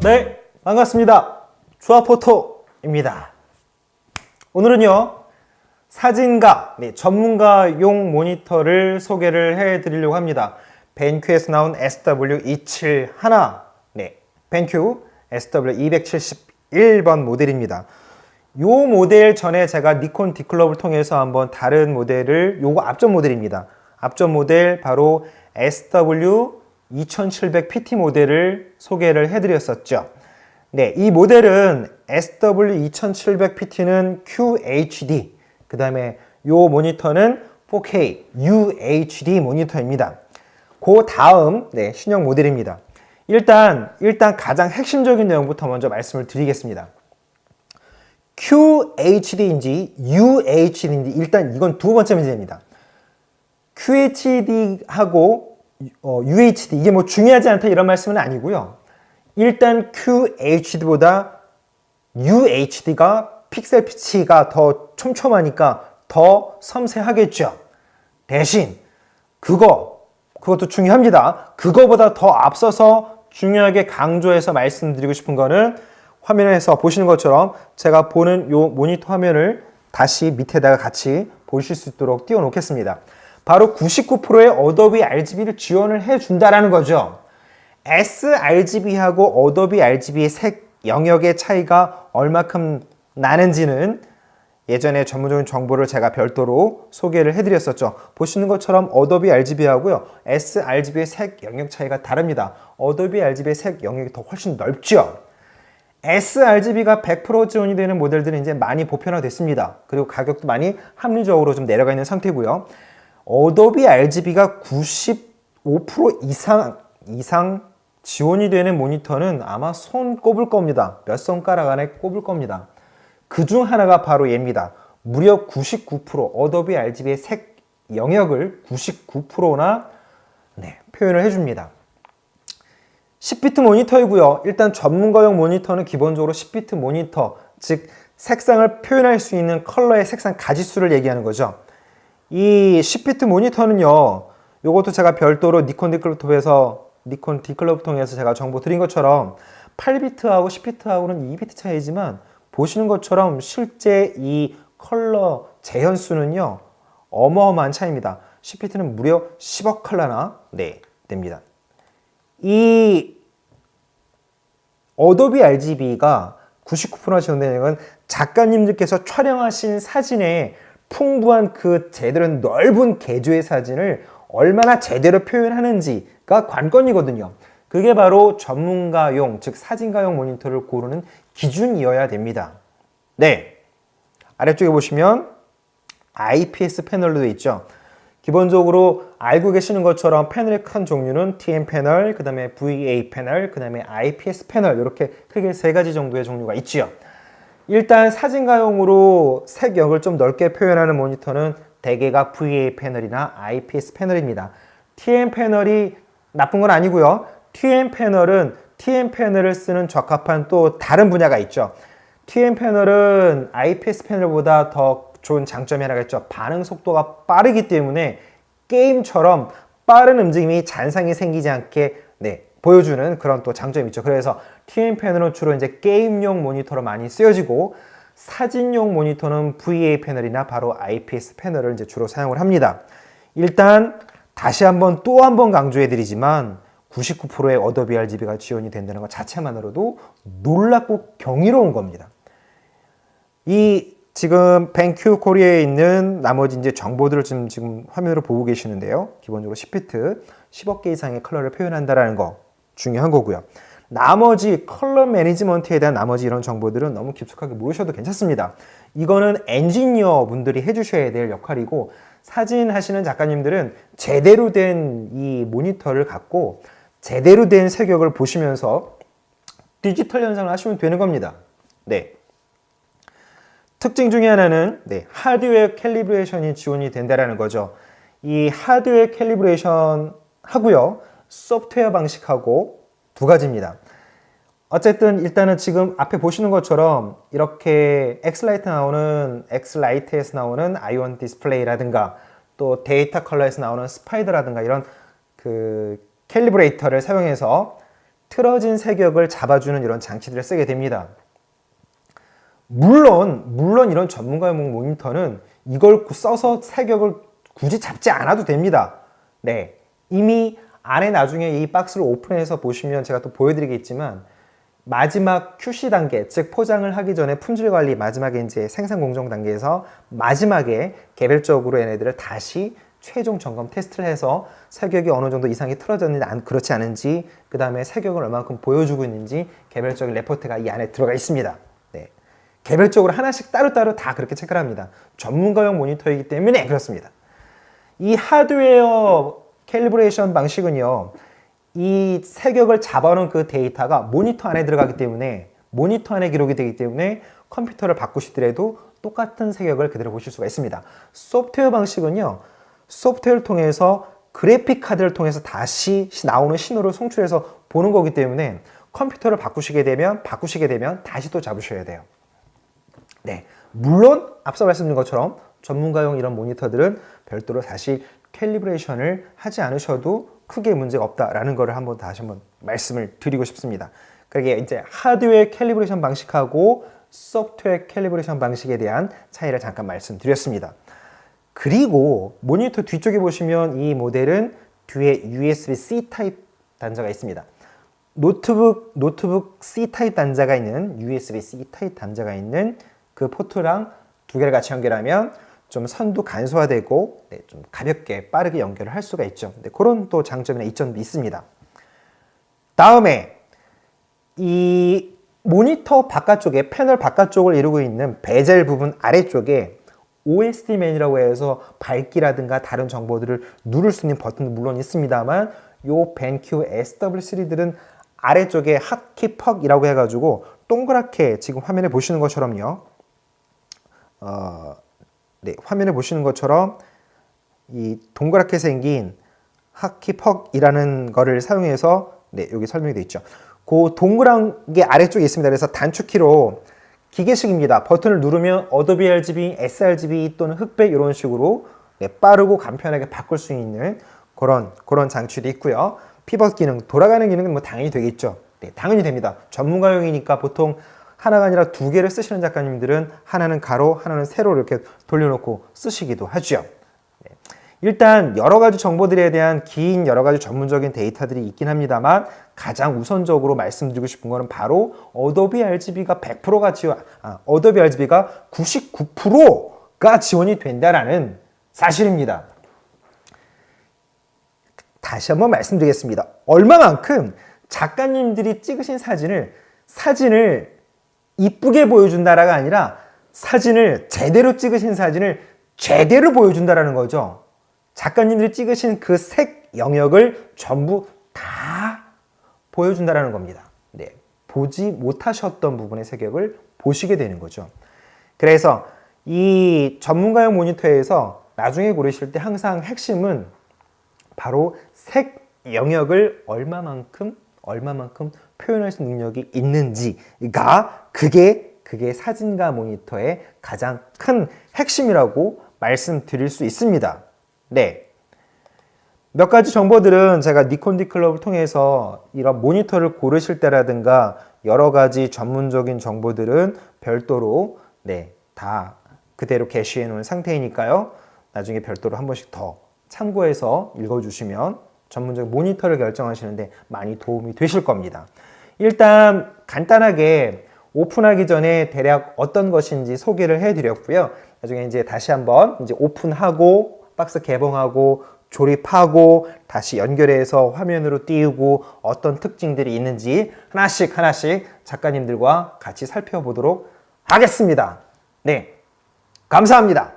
네, 반갑습니다. 주아포토입니다. 오늘은요, 사진가, 전문가용 모니터를 소개를 해드리려고 합니다. 벤큐에서 나온 SW271, 벤큐 SW271번 모델입니다. 요 모델 전에 제가 니콘 디클럽을 통해서 한번 다른 모델을, 요거 앞전 모델입니다. 앞전 모델 바로 SW2700PT 모델을 소개를 해드렸었죠. 네, 이 모델은 SW2700PT는 QHD, 그 다음에 요 모니터는 4K UHD 모니터입니다. 그 다음 신형 모델입니다. 일단 가장 핵심적인 내용부터 먼저 말씀을 드리겠습니다. QHD인지 UHD인지 일단 이건 두 번째 문제입니다. QHD하고 UHD 이게 뭐 중요하지 않다 이런 말씀은 아니고요. 일단 QHD보다 UHD가 픽셀 피치가 더 촘촘하니까 더 섬세하겠죠. 대신 그것도 중요합니다. 그거보다 더 앞서서 중요하게 강조해서 말씀드리고 싶은 거는 화면에서 보시는 것처럼 제가 보는 요 모니터 화면을 다시 밑에다가 같이 보실 수 있도록 띄워 놓겠습니다. 바로 99%의 어도비 RGB를 지원을 해준다라는 거죠. sRGB하고 어도비 RGB의 색 영역의 차이가 얼마큼 나는지는 예전에 전문적인 정보를 제가 별도로 소개를 해드렸었죠. 보시는 것처럼 어도비 RGB하고요, sRGB의 색 영역 차이가 다릅니다. 어도비 RGB의 색 영역이 더 훨씬 넓죠. sRGB가 100% 지원이 되는 모델들은 이제 많이 보편화됐습니다. 그리고 가격도 많이 합리적으로 좀 내려가 있는 상태고요. 어도비 RGB가 95% 이상 지원이 되는 모니터는 아마 손 꼽을 겁니다. 몇 손가락 안에 꼽을 겁니다. 그 중 하나가 바로 얘입니다. 무려 99% 어도비 RGB의 색 영역을 99%나 표현을 해줍니다. 10비트 모니터이고요. 일단 전문가용 모니터는 기본적으로 10비트 모니터, 즉 색상을 표현할 수 있는 컬러의 색상 가지수를 얘기하는 거죠. 이 10비트 모니터는요, 요것도 제가 별도로 니콘 디클럽 통해서 제가 정보 드린 것처럼 8비트하고 10비트하고는 2비트 차이지만 보시는 것처럼 실제 이 컬러 재현수는요 어마어마한 차이입니다. 10비트는 무려 10억 컬러나 됩니다. 이 어도비 RGB가 99%나 지원되는 건 작가님들께서 촬영하신 사진에 풍부한 그 제대로 넓은 개조의 사진을 얼마나 제대로 표현하는지가 관건이거든요. 그게 바로 전문가용, 즉 사진가용 모니터를 고르는 기준이어야 됩니다. 아래쪽에 보시면 IPS 패널도 되어 있죠. 기본적으로 알고 계시는 것처럼 패널의 큰 종류는 TN 패널, 그 다음에 VA 패널, 그 다음에 IPS 패널, 이렇게 크게 세 가지 정도의 종류가 있지요. 일단 사진가용으로 색역을 좀 넓게 표현하는 모니터는 대개가 VA 패널이나 IPS 패널입니다. TN 패널이 나쁜 건 아니고요. TN 패널을 쓰는 적합한 또 다른 분야가 있죠. TN 패널은 IPS 패널보다 더 좋은 장점이 하나가 있죠. 반응 속도가 빠르기 때문에 게임처럼 빠른 움직임이 잔상이 생기지 않게 보여주는 그런 또 장점이 있죠. 그래서 TN 패널은 주로 이제 게임용 모니터로 많이 쓰여지고 사진용 모니터는 VA 패널이나 바로 IPS 패널을 이제 주로 사용을 합니다. 일단 다시 한번 또 한 번 강조해 드리지만 99%의 어도비 RGB가 지원이 된다는 것 자체만으로도 놀랍고 경이로운 겁니다. 이 지금 벤큐 코리아에 있는 나머지 이제 정보들을 지금 화면으로 보고 계시는데요. 기본적으로 10비트, 10억 개 이상의 컬러를 표현한다는 거 중요한 거고요. 나머지 컬러 매니지먼트에 대한 나머지 이런 정보들은 너무 깊숙하게 모르셔도 괜찮습니다. 이거는 엔지니어 분들이 해주셔야 될 역할이고 사진 하시는 작가님들은 제대로 된 이 모니터를 갖고 제대로 된 색역을 보시면서 디지털 현상을 하시면 되는 겁니다. 특징 중에 하나는 하드웨어 캘리브레이션이 지원이 된다는 거죠. 이 하드웨어 캘리브레이션 하고요, 소프트웨어 방식하고 두 가지입니다. 어쨌든 일단은 지금 앞에 보시는 것처럼 이렇게 엑스라이트에서 나오는 아이온 디스플레이라든가 또 데이터 컬러에서 나오는 스파이더라든가 이런 그 캘리브레이터를 사용해서 틀어진 색역을 잡아주는 이런 장치들을 쓰게 됩니다. 물론 이런 전문가용 모니터는 이걸 써서 색역을 굳이 잡지 않아도 됩니다. 네, 이미 안에 나중에 이 박스를 오픈해서 보시면 제가 또 보여드리겠지만 마지막 QC 단계, 즉 포장을 하기 전에 품질 관리 마지막에 이제 생산 공정 단계에서 마지막에 개별적으로 얘네들을 다시 최종 점검 테스트를 해서 색역이 어느 정도 이상이 틀어졌는지 그렇지 않은지, 그 다음에 색역을 얼마큼 보여주고 있는지 개별적인 레포트가 이 안에 들어가 있습니다. 네. 개별적으로 하나씩 따로따로 다 그렇게 체크를 합니다. 전문가용 모니터이기 때문에 그렇습니다. 이 하드웨어 캘리브레이션 방식은요, 이 색역을 잡아놓은 그 데이터가 모니터 안에 들어가기 때문에, 모니터 안에 기록이 되기 때문에 컴퓨터를 바꾸시더라도 똑같은 색역을 그대로 보실 수가 있습니다. 소프트웨어 방식은요, 소프트웨어를 통해서 그래픽 카드를 통해서 다시 나오는 신호를 송출해서 보는 거기 때문에 컴퓨터를 바꾸시게 되면 다시 또 잡으셔야 돼요. 네, 물론 앞서 말씀드린 것처럼 전문가용 이런 모니터들은 별도로 사실 캘리브레이션을 하지 않으셔도 크게 문제가 없다라는 것을 다시 한번 말씀을 드리고 싶습니다. 그게 이제 하드웨어 캘리브레이션 방식하고 소프트웨어 캘리브레이션 방식에 대한 차이를 잠깐 말씀드렸습니다. 그리고 모니터 뒤쪽에 보시면 이 모델은 뒤에 USB-C 타입 단자가 있습니다. 노트북 C 타입 단자가 있는 USB-C 타입 단자가 있는 그 포트랑 두 개를 같이 연결하면 좀 선도 간소화되고 좀 가볍게 빠르게 연결을 할 수가 있죠. 그런 또 장점이나 이점이 있습니다. 다음에 이 모니터 바깥쪽에 패널 바깥쪽을 이루고 있는 베젤 부분 아래쪽에 OSD맨이라고 해서 밝기라든가 다른 정보들을 누를 수 있는 버튼도 물론 있습니다만 요 벤큐 SW3들은 아래쪽에 핫키 퍽이라고 해가지고 동그랗게 지금 화면에 보시는 것처럼요. 네, 화면에 보시는 것처럼 이 동그랗게 생긴 핫키 퍽이라는 거를 사용해서 네, 여기 설명이 되어 있죠. 그 동그란 게 아래쪽에 있습니다. 그래서 단축키로 기계식입니다. 버튼을 누르면 어도비 RGB, sRGB 또는 흑백 이런 식으로 네, 빠르고 간편하게 바꿀 수 있는 그런 장치도 있고요. 피벗 기능, 돌아가는 기능은 뭐 당연히 되겠죠. 네, 당연히 됩니다. 전문가용이니까 보통 하나가 아니라 두 개를 쓰시는 작가님들은 하나는 가로, 하나는 세로 이렇게 돌려놓고 쓰시기도 하죠. 네. 일단 여러 가지 정보들에 대한 긴 여러 가지 전문적인 데이터들이 있긴 합니다만 가장 우선적으로 말씀드리고 싶은 거는 바로 어도비 RGB가 100%가 어도비 RGB가 99%가 지원이 된다라는 사실입니다. 다시 한번 말씀드리겠습니다. 얼마만큼 작가님들이 찍으신 사진을 이쁘게 보여준다라가 아니라 사진을 제대로 찍으신 사진을 제대로 보여준다라는 거죠. 작가님들이 찍으신 그 색 영역을 전부 다 보여준다라는 겁니다. 네, 보지 못하셨던 부분의 색역을 보시게 되는 거죠. 그래서 이 전문가용 모니터에서 나중에 고르실 때 항상 핵심은 바로 색 영역을 얼마만큼 표현할 수 있는 능력이 있는지가 그게 사진가 모니터의 가장 큰 핵심이라고 말씀드릴 수 있습니다. 네. 몇 가지 정보들은 제가 니콘 디클럽을 통해서 이런 모니터를 고르실 때라든가 여러 가지 전문적인 정보들은 별도로 네, 다 그대로 게시해 놓은 상태이니까요. 나중에 별도로 한 번씩 더 참고해서 읽어주시면 전문적인 모니터를 결정하시는데 많이 도움이 되실 겁니다. 일단 간단하게 오픈하기 전에 대략 어떤 것인지 소개를 해드렸고요. 나중에 이제 다시 한번 이제 오픈하고 박스 개봉하고 조립하고 다시 연결해서 화면으로 띄우고 어떤 특징들이 있는지 하나씩 작가님들과 같이 살펴보도록 하겠습니다. 네, 감사합니다.